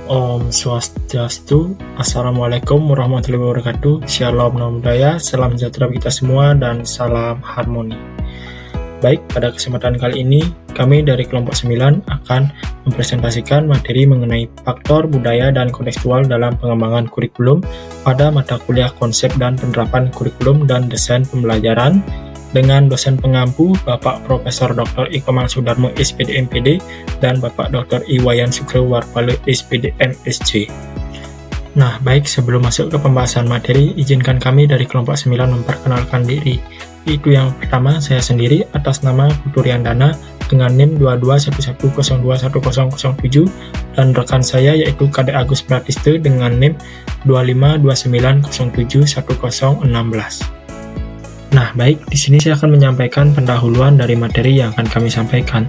Om Swastiastu, Assalamualaikum warahmatullahi wabarakatuh, Shalom Namo Buddhaya, salam sejahtera kita semua, dan salam harmoni. Baik, pada kesempatan kali ini, kami dari kelompok 9 akan mempresentasikan materi mengenai faktor budaya dan kontekstual dalam pengembangan kurikulum pada mata kuliah konsep dan penerapan kurikulum dan desain pembelajaran dengan dosen pengampu Bapak Profesor Dr. I. Kamal Sudarmo SPD MPD dan Bapak Dr. I. Wayan Sugro Warpale SPD MSc. Nah, baik, sebelum masuk ke pembahasan materi, izinkan kami dari kelompok 9 memperkenalkan diri. Itu yang pertama, saya sendiri atas nama Puturiandana dengan NIM 2211021007 dan rekan saya yaitu Kade Agus Pratiste dengan NIM 2529071016. Nah, baik, di sini saya akan menyampaikan pendahuluan dari materi yang akan kami sampaikan.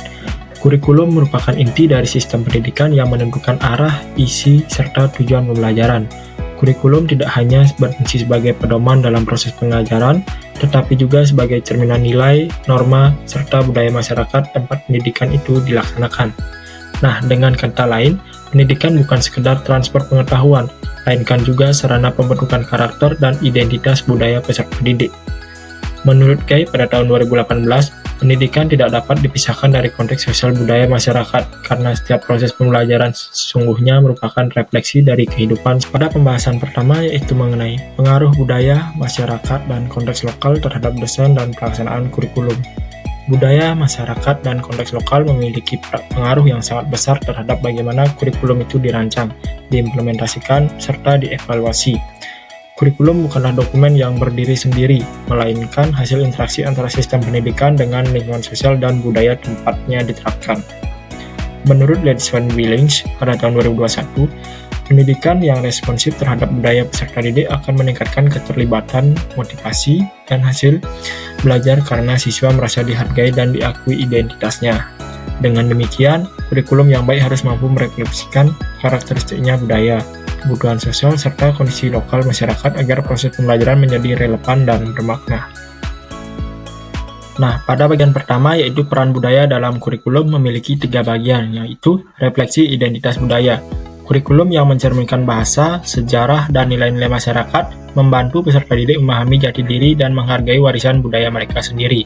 Kurikulum merupakan inti dari sistem pendidikan yang menentukan arah, isi, serta tujuan pembelajaran. Kurikulum tidak hanya berfungsi sebagai pedoman dalam proses pengajaran, tetapi juga sebagai cerminan nilai, norma, serta budaya masyarakat tempat pendidikan itu dilaksanakan. Nah, dengan kata lain, pendidikan bukan sekedar transfer pengetahuan, melainkan juga sarana pembentukan karakter dan identitas budaya peserta pendidik. Menurut Kay, pada tahun 2018, pendidikan tidak dapat dipisahkan dari konteks sosial budaya masyarakat karena setiap proses pembelajaran sesungguhnya merupakan refleksi dari kehidupan. Pada pembahasan pertama yaitu mengenai pengaruh budaya, masyarakat, dan konteks lokal terhadap desain dan pelaksanaan kurikulum. Budaya, masyarakat, dan konteks lokal memiliki pengaruh yang sangat besar terhadap bagaimana kurikulum itu dirancang, diimplementasikan, serta dievaluasi. Kurikulum bukanlah dokumen yang berdiri sendiri, melainkan hasil interaksi antara sistem pendidikan dengan lingkungan sosial dan budaya tempatnya diterapkan. Menurut Ledesman Billings pada tahun 2021, pendidikan yang responsif terhadap budaya peserta didik akan meningkatkan keterlibatan, motivasi, dan hasil belajar karena siswa merasa dihargai dan diakui identitasnya. Dengan demikian, kurikulum yang baik harus mampu merefleksikan karakteristiknya budaya, kebutuhan sosial, serta kondisi lokal masyarakat agar proses pembelajaran menjadi relevan dan bermakna. Nah, pada bagian pertama yaitu peran budaya dalam kurikulum memiliki 3 bagian, yaitu refleksi identitas budaya. Kurikulum yang mencerminkan bahasa, sejarah, dan nilai-nilai masyarakat membantu peserta didik memahami jati diri dan menghargai warisan budaya mereka sendiri.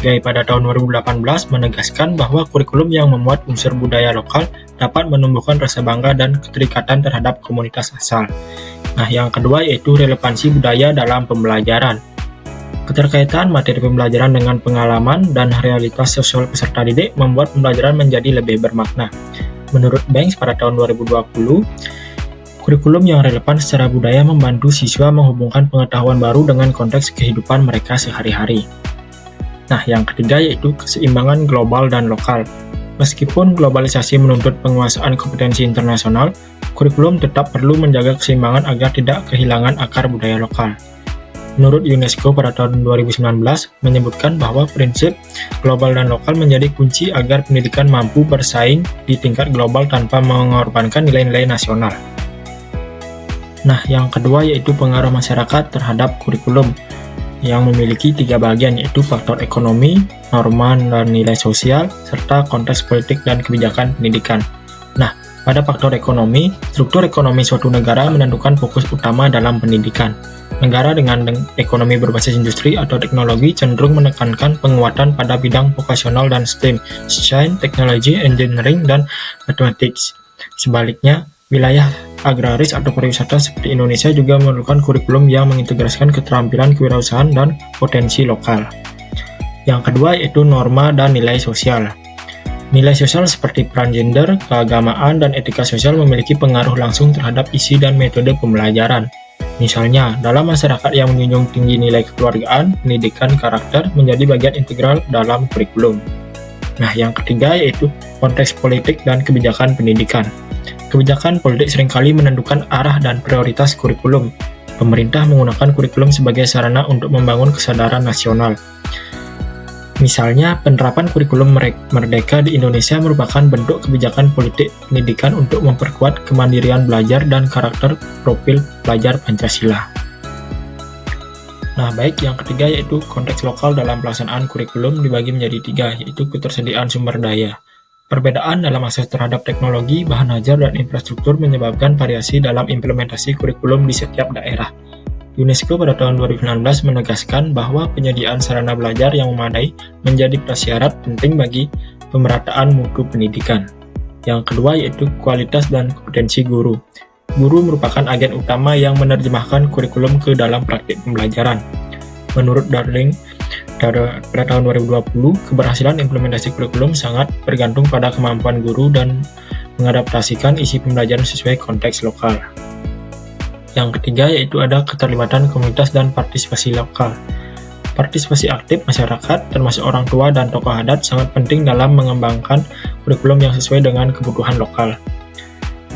Gay pada tahun 2018 menegaskan bahwa kurikulum yang memuat unsur budaya lokal dapat menumbuhkan rasa bangga dan keterikatan terhadap komunitas asal. Nah, yang kedua yaitu relevansi budaya dalam pembelajaran. Keterkaitan materi pembelajaran dengan pengalaman dan realitas sosial peserta didik membuat pembelajaran menjadi lebih bermakna. Menurut Banks pada tahun 2020, kurikulum yang relevan secara budaya membantu siswa menghubungkan pengetahuan baru dengan konteks kehidupan mereka sehari-hari. Nah, yang ketiga yaitu keseimbangan global dan lokal. Meskipun globalisasi menuntut penguasaan kompetensi internasional, kurikulum tetap perlu menjaga keseimbangan agar tidak kehilangan akar budaya lokal. Menurut UNESCO pada tahun 2019 menyebutkan bahwa prinsip global dan lokal menjadi kunci agar pendidikan mampu bersaing di tingkat global tanpa mengorbankan nilai-nilai nasional. Nah, yang kedua yaitu pengaruh masyarakat terhadap kurikulum, yang memiliki 3 bagian yaitu faktor ekonomi, norma dan nilai sosial, serta konteks politik dan kebijakan pendidikan. Nah, pada faktor ekonomi, struktur ekonomi suatu negara menentukan fokus utama dalam pendidikan. Negara dengan ekonomi berbasis industri atau teknologi cenderung menekankan penguatan pada bidang vokasional dan STEM, Science, Technology, Engineering, dan Mathematics. Sebaliknya, wilayah agraris atau pariwisata seperti Indonesia juga memerlukan kurikulum yang mengintegrasikan keterampilan kewirausahaan dan potensi lokal. Yang kedua yaitu norma dan nilai sosial. Nilai sosial seperti peran gender, keagamaan, dan etika sosial memiliki pengaruh langsung terhadap isi dan metode pembelajaran. Misalnya, dalam masyarakat yang menjunjung tinggi nilai kekeluargaan, pendidikan karakter menjadi bagian integral dalam kurikulum. Nah, yang ketiga yaitu konteks politik dan kebijakan pendidikan. Kebijakan politik seringkali menentukan arah dan prioritas kurikulum. Pemerintah menggunakan kurikulum sebagai sarana untuk membangun kesadaran nasional. Misalnya, penerapan kurikulum merdeka di Indonesia merupakan bentuk kebijakan politik pendidikan untuk memperkuat kemandirian belajar dan karakter profil pelajar Pancasila. Nah, baik, yang ketiga yaitu konteks lokal dalam pelaksanaan kurikulum dibagi menjadi 3, yaitu ketersediaan sumber daya. Perbedaan dalam akses terhadap teknologi, bahan ajar, dan infrastruktur menyebabkan variasi dalam implementasi kurikulum di setiap daerah. UNESCO pada tahun 2019 menegaskan bahwa penyediaan sarana belajar yang memadai menjadi prasyarat penting bagi pemerataan mutu pendidikan. Yang kedua yaitu kualitas dan kompetensi guru. Guru merupakan agen utama yang menerjemahkan kurikulum ke dalam praktik pembelajaran. Menurut Darling, pada tahun 2020, keberhasilan implementasi kurikulum sangat bergantung pada kemampuan guru dan mengadaptasikan isi pembelajaran sesuai konteks lokal. Yang ketiga yaitu ada keterlibatan komunitas dan partisipasi lokal. Partisipasi aktif masyarakat, termasuk orang tua dan tokoh adat, sangat penting dalam mengembangkan kurikulum yang sesuai dengan kebutuhan lokal.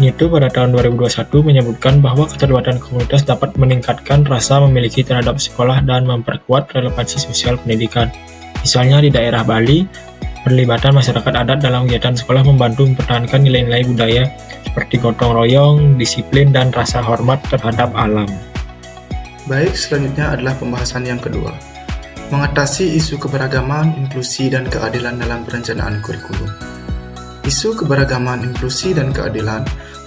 Itu pada tahun 2021 menyebutkan bahwa keterlibatan komunitas dapat meningkatkan rasa memiliki terhadap sekolah dan memperkuat relevansi sosial pendidikan. Misalnya di daerah Bali, perlibatan masyarakat adat dalam kegiatan sekolah membantu mempertahankan nilai-nilai budaya seperti gotong royong, disiplin, dan rasa hormat terhadap alam. Baik, selanjutnya adalah pembahasan yang kedua. Mengatasi isu keberagaman, inklusi, dan keadilan dalam perencanaan kurikulum. Isu keberagaman, inklusi, dan keadilan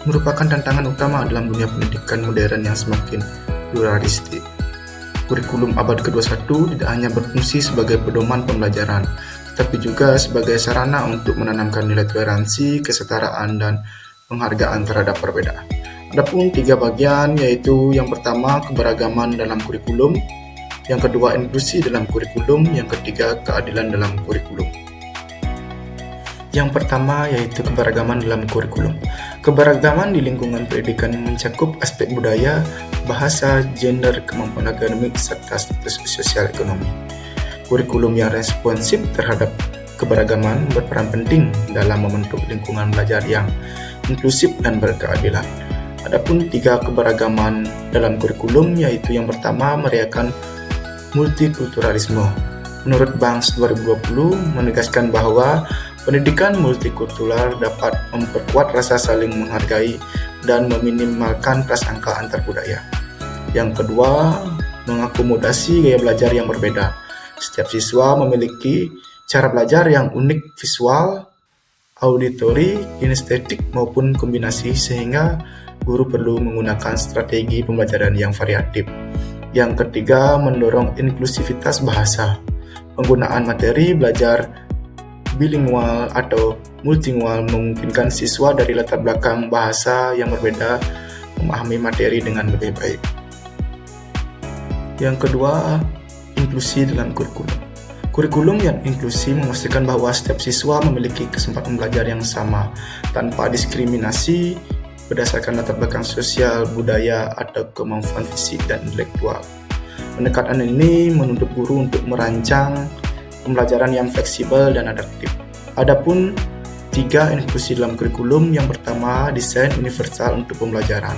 merupakan tantangan utama dalam dunia pendidikan modern yang semakin pluralistik. Kurikulum abad ke-21 tidak hanya berfungsi sebagai pedoman pembelajaran, tetapi juga sebagai sarana untuk menanamkan nilai toleransi, kesetaraan, dan penghargaan terhadap perbedaan. Adapun 3 bagian, yaitu yang pertama keberagaman dalam kurikulum, yang kedua inklusi dalam kurikulum, yang ketiga keadilan dalam kurikulum. Yang pertama yaitu keberagaman dalam kurikulum. Keberagaman di lingkungan pendidikan mencakup aspek budaya, bahasa, gender, kemampuan akademik, serta status sosial ekonomi. Kurikulum yang responsif terhadap keberagaman berperan penting dalam membentuk lingkungan belajar yang inklusif dan berkeadilan. Adapun 3 keberagaman dalam kurikulum yaitu yang pertama merayakan multikulturalisme. Menurut Banks 2020 menegaskan bahwa pendidikan multikultural dapat memperkuat rasa saling menghargai dan meminimalkan prasangka antar budaya. Yang kedua, mengakomodasi gaya belajar yang berbeda. Setiap siswa memiliki cara belajar yang unik visual, auditori, kinestetik maupun kombinasi sehingga guru perlu menggunakan strategi pembelajaran yang variatif. Yang ketiga, mendorong inklusivitas bahasa. Penggunaan materi belajar bilingual atau multilingual memungkinkan siswa dari latar belakang bahasa yang berbeda memahami materi dengan lebih baik. Yang kedua, inklusi dalam kurikulum. Kurikulum yang inklusi memastikan bahwa setiap siswa memiliki kesempatan belajar yang sama, tanpa diskriminasi berdasarkan latar belakang sosial, budaya, atau kemampuan fisik dan intelektual. Pendekatan ini menuntut guru untuk merancang pembelajaran yang fleksibel dan adaptif. Adapun 3 inklusi dalam kurikulum, yang pertama, desain universal untuk pembelajaran.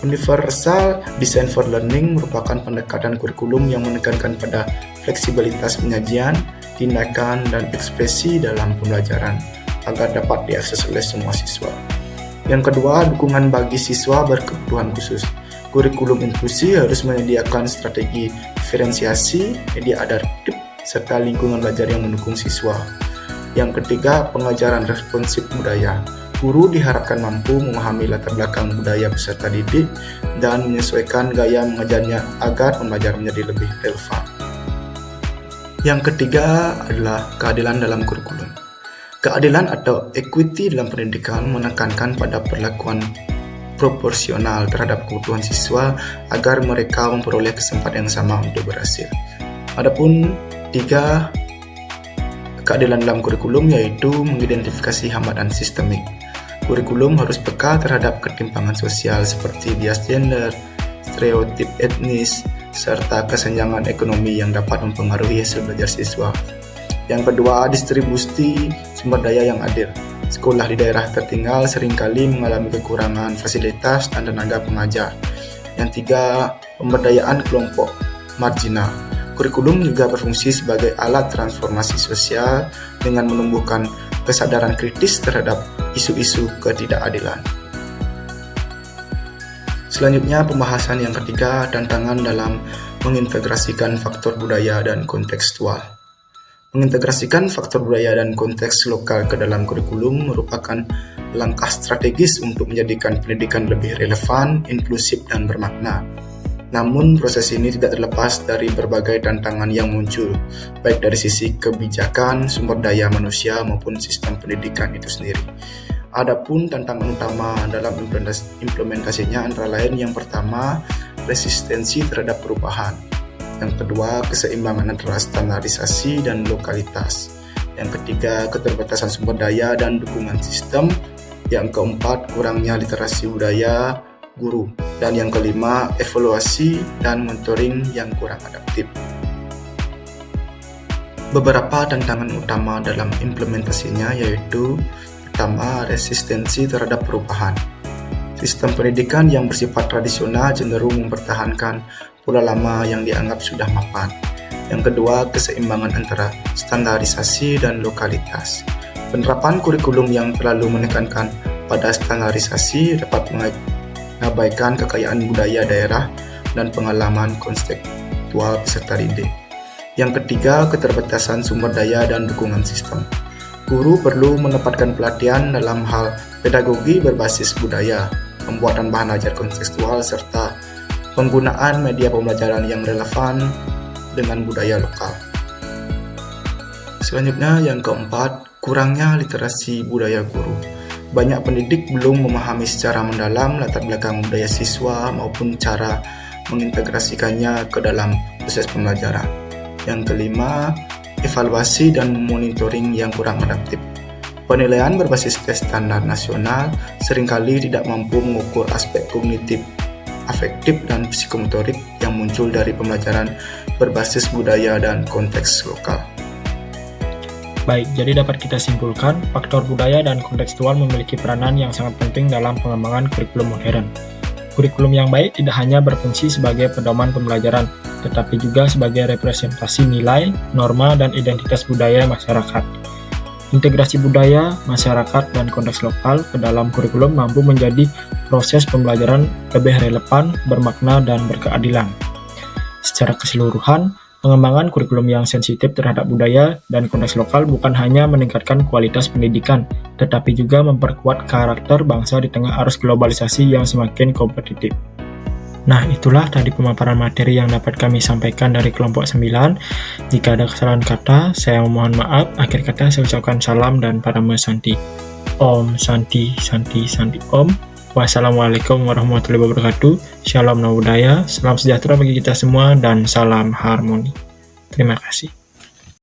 Universal Design for Learning merupakan pendekatan kurikulum yang menekankan pada fleksibilitas penyajian, tindakan, dan ekspresi dalam pembelajaran agar dapat diakses oleh semua siswa. Yang kedua, dukungan bagi siswa berkebutuhan khusus. Kurikulum inklusi harus menyediakan strategi diferensiasi, media adaptif, serta lingkungan belajar yang mendukung siswa. Yang ketiga, pengajaran responsif budaya. Guru diharapkan mampu memahami latar belakang budaya peserta didik dan menyesuaikan gaya mengajarnya agar pembelajaran menjadi lebih relevan. Yang ketiga adalah keadilan dalam kurikulum. Keadilan atau equity dalam pendidikan menekankan pada perlakuan proporsional terhadap kebutuhan siswa agar mereka memperoleh kesempatan yang sama untuk berhasil. Adapun 3 keadilan dalam kurikulum yaitu mengidentifikasi hambatan sistemik. Kurikulum harus peka terhadap ketimpangan sosial seperti bias gender, stereotip etnis, serta kesenjangan ekonomi yang dapat mempengaruhi hasil belajar siswa. Yang kedua, distribusi sumber daya yang adil. Sekolah di daerah tertinggal seringkali mengalami kekurangan fasilitas dan tenaga pengajar. Yang tiga, pemberdayaan kelompok marginal. Kurikulum juga berfungsi sebagai alat transformasi sosial dengan menumbuhkan kesadaran kritis terhadap isu-isu ketidakadilan. Selanjutnya, pembahasan yang ketiga, tantangan dalam mengintegrasikan faktor budaya dan kontekstual. Mengintegrasikan faktor budaya dan konteks lokal ke dalam kurikulum merupakan langkah strategis untuk menjadikan pendidikan lebih relevan, inklusif, dan bermakna. Namun, proses ini tidak terlepas dari berbagai tantangan yang muncul, baik dari sisi kebijakan, sumber daya manusia, maupun sistem pendidikan itu sendiri. Adapun tantangan utama dalam implementasinya antara lain yang pertama, resistensi terhadap perubahan. Yang kedua, keseimbangan antara standarisasi dan lokalitas. Yang ketiga, keterbatasan sumber daya dan dukungan sistem. Yang keempat, kurangnya literasi budaya guru. Dan yang kelima, evaluasi dan mentoring yang kurang adaptif. Beberapa tantangan utama dalam implementasinya yaitu pertama, resistensi terhadap perubahan. Sistem pendidikan yang bersifat tradisional cenderung mempertahankan pola lama yang dianggap sudah mapan. Yang kedua, keseimbangan antara standarisasi dan lokalitas. Penerapan kurikulum yang terlalu menekankan pada standarisasi dapat mengabaikan kekayaan budaya daerah dan pengalaman konseptual peserta didik. Yang ketiga, keterbatasan sumber daya dan dukungan sistem. Guru perlu menempatkan pelatihan dalam hal pedagogi berbasis budaya, pembuatan bahan ajar kontekstual, serta penggunaan media pembelajaran yang relevan dengan budaya lokal. Selanjutnya, yang keempat, kurangnya literasi budaya guru. Banyak pendidik belum memahami secara mendalam latar belakang budaya siswa maupun cara mengintegrasikannya ke dalam proses pembelajaran. Yang kelima, evaluasi dan monitoring yang kurang adaptif. Penilaian berbasis tes standar nasional seringkali tidak mampu mengukur aspek kognitif, afektif, dan psikomotorik yang muncul dari pembelajaran berbasis budaya dan konteks lokal. Baik, jadi dapat kita simpulkan, faktor budaya dan kontekstual memiliki peranan yang sangat penting dalam pengembangan kurikulum modern. Kurikulum yang baik tidak hanya berfungsi sebagai pedoman pembelajaran, tetapi juga sebagai representasi nilai, norma, dan identitas budaya masyarakat. Integrasi budaya, masyarakat, dan konteks lokal ke dalam kurikulum mampu menjadi proses pembelajaran lebih relevan, bermakna, dan berkeadilan. Secara keseluruhan, pengembangan kurikulum yang sensitif terhadap budaya dan konteks lokal bukan hanya meningkatkan kualitas pendidikan, tetapi juga memperkuat karakter bangsa di tengah arus globalisasi yang semakin kompetitif. Nah, itulah tadi pemaparan materi yang dapat kami sampaikan dari kelompok 9. Jika ada kesalahan kata, saya memohon maaf. Akhir kata, saya ucapkan salam dan Parama Santi. Om Santi Santi Santi Om. Wassalamualaikum warahmatullahi wabarakatuh. Shalom Namo Buddhaya. Salam sejahtera bagi kita semua dan salam harmoni. Terima kasih.